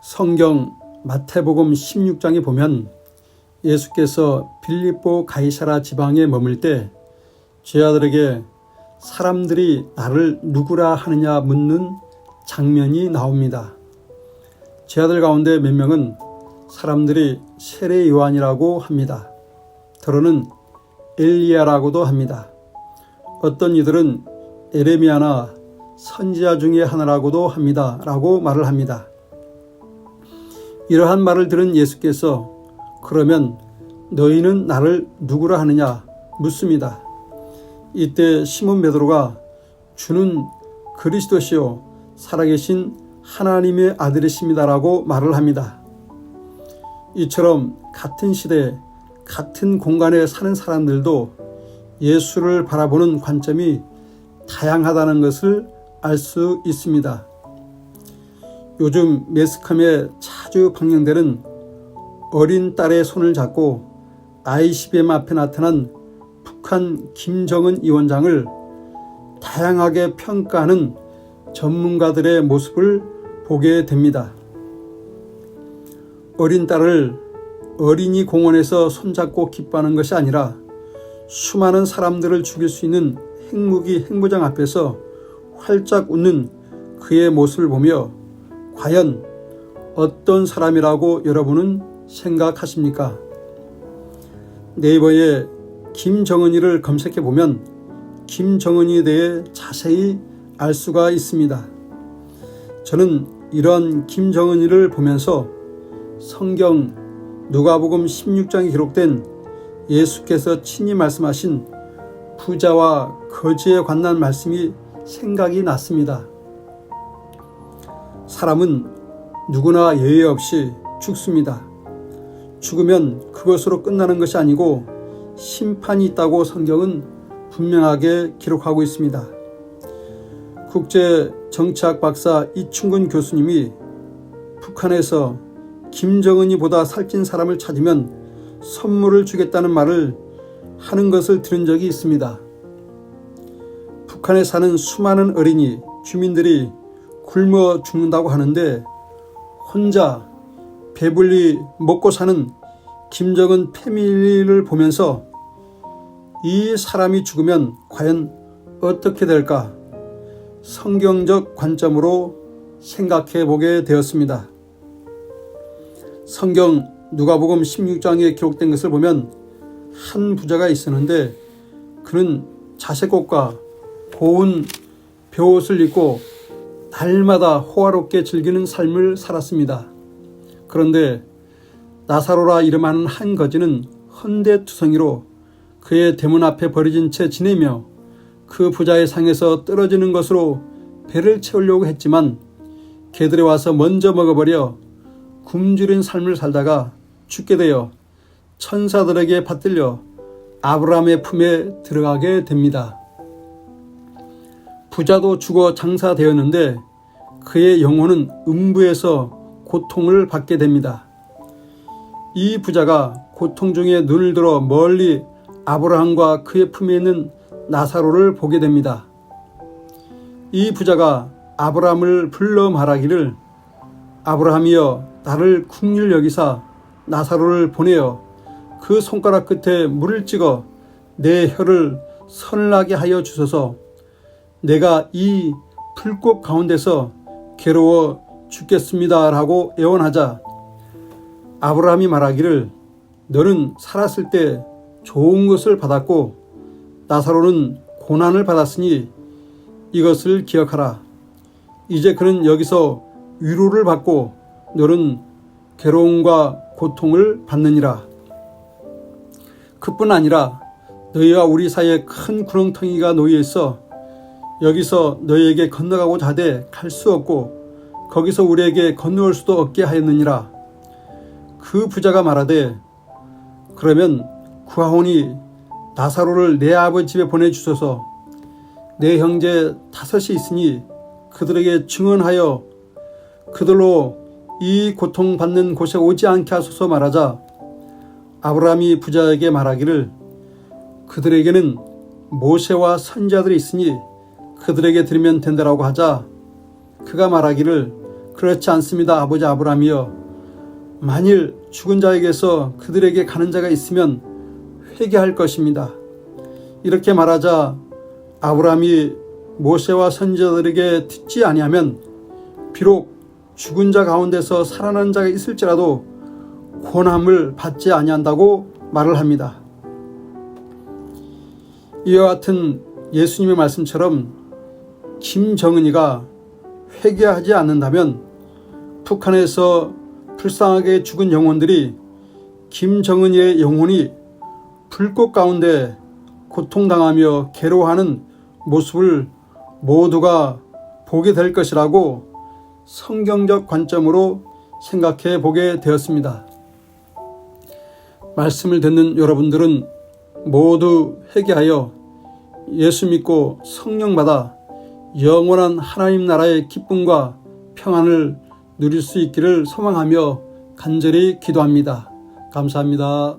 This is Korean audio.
성경 마태복음 16장에 보면 예수께서 빌립보 가이사라 지방에 머물 때 제자들에게 사람들이 나를 누구라 하느냐 묻는 장면이 나옵니다. 제자들 가운데 몇 명은 사람들이 세례 요한이라고 합니다. 더러는 엘리야라고도 합니다. 어떤 이들은 에레미야나 선지자 중에 하나라고도 합니다. 라고 말을 합니다. 이러한 말을 들은 예수께서 그러면 너희는 나를 누구라 하느냐 묻습니다. 이때 시몬 베드로가 주는 그리스도시요 살아계신 하나님의 아들이십니다라고 말을 합니다. 이처럼 같은 시대 같은 공간에 사는 사람들도 예수를 바라보는 관점이 다양하다는 것을 알 수 있습니다. 요즘 매스컴에 자주 방영되는 어린 딸의 손을 잡고 ICBM 앞에 나타난 북한 김정은 위원장을 다양하게 평가하는 전문가들의 모습을 보게 됩니다. 어린 딸을 어린이 공원에서 손잡고 기뻐하는 것이 아니라 수많은 사람들을 죽일 수 있는 핵무기 핵무장 앞에서 활짝 웃는 그의 모습을 보며 과연 어떤 사람이라고 여러분은 생각하십니까? 네이버에 김정은이를 검색해 보면 김정은이에 대해 자세히 알 수가 있습니다. 저는 이런 김정은이를 보면서 성경 누가복음 16장에 기록된 예수께서 친히 말씀하신 부자와 거지에 관한 말씀이 생각이 났습니다. 사람은 누구나 예외 없이 죽습니다. 죽으면 그것으로 끝나는 것이 아니고 심판이 있다고 성경은 분명하게 기록하고 있습니다. 국제정치학 박사 이충근 교수님이 북한에서 김정은이보다 살찐 사람을 찾으면 선물을 주겠다는 말을 하는 것을 들은 적이 있습니다. 북한에 사는 수많은 어린이, 주민들이 굶어 죽는다고 하는데 혼자 배불리 먹고 사는 김정은 패밀리를 보면서 이 사람이 죽으면 과연 어떻게 될까? 성경적 관점으로 생각해 보게 되었습니다. 성경 누가복음 16장에 기록된 것을 보면 한 부자가 있었는데 그는 자색옷과 고운 벼옷을 입고 날마다 호화롭게 즐기는 삶을 살았습니다. 그런데 나사로라 이름하는 한 거지는 헌데투성이로 그의 대문 앞에 버려진 채 지내며 그 부자의 상에서 떨어지는 것으로 배를 채우려고 했지만 개들이 와서 먼저 먹어버려 굶주린 삶을 살다가 죽게 되어 천사들에게 받들려 아브라함의 품에 들어가게 됩니다. 부자도 죽어 장사되었는데 그의 영혼은 음부에서 고통을 받게 됩니다. 이 부자가 고통 중에 눈을 들어 멀리 아브라함과 그의 품에 있는 나사로를 보게 됩니다. 이 부자가 아브라함을 불러 말하기를 아브라함이여 나를 긍휼히 여기사 나사로를 보내어 그 손가락 끝에 물을 찍어 내 혀를 서늘하게 하여 주소서. 내가 이 불꽃 가운데서 괴로워 죽겠습니다 라고 애원하자 아브라함이 말하기를 너는 살았을 때 좋은 것을 받았고 나사로는 고난을 받았으니 이것을 기억하라. 이제 그는 여기서 위로를 받고 너는 괴로움과 고통을 받느니라. 그뿐 아니라 너희와 우리 사이에 큰 구렁텅이가 놓여 있어 여기서 너희에게 건너가고자 하되 갈 수 없고 거기서 우리에게 건너올 수도 없게 하였느니라. 그 부자가 말하되 그러면 구하오니 나사로를 내 아버지 집에 보내주소서. 내 형제 5이 있으니 그들에게 증언하여 그들로 이 고통받는 곳에 오지 않게 하소서 말하자 아브라함이 부자에게 말하기를 그들에게는 모세와 선지자들이 있으니 그들에게 들으면 된다라고 하자 그가 말하기를 그렇지 않습니다, 아버지 아브라함이여. 만일 죽은 자에게서 그들에게 가는 자가 있으면 회개할 것입니다. 이렇게 말하자 아브라함이 모세와 선지자들에게 듣지 아니하면 비록 죽은 자 가운데서 살아난 자가 있을지라도 권함을 받지 아니한다고 말을 합니다. 이와 같은 예수님의 말씀처럼 김정은이가 회개하지 않는다면 북한에서 불쌍하게 죽은 영혼들이 김정은이의 영혼이 불꽃 가운데 고통당하며 괴로워하는 모습을 모두가 보게 될 것이라고 성경적 관점으로 생각해 보게 되었습니다. 말씀을 듣는 여러분들은 모두 회개하여 예수 믿고 성령 받아 영원한 하나님 나라의 기쁨과 평안을 누릴 수 있기를 소망하며 간절히 기도합니다. 감사합니다.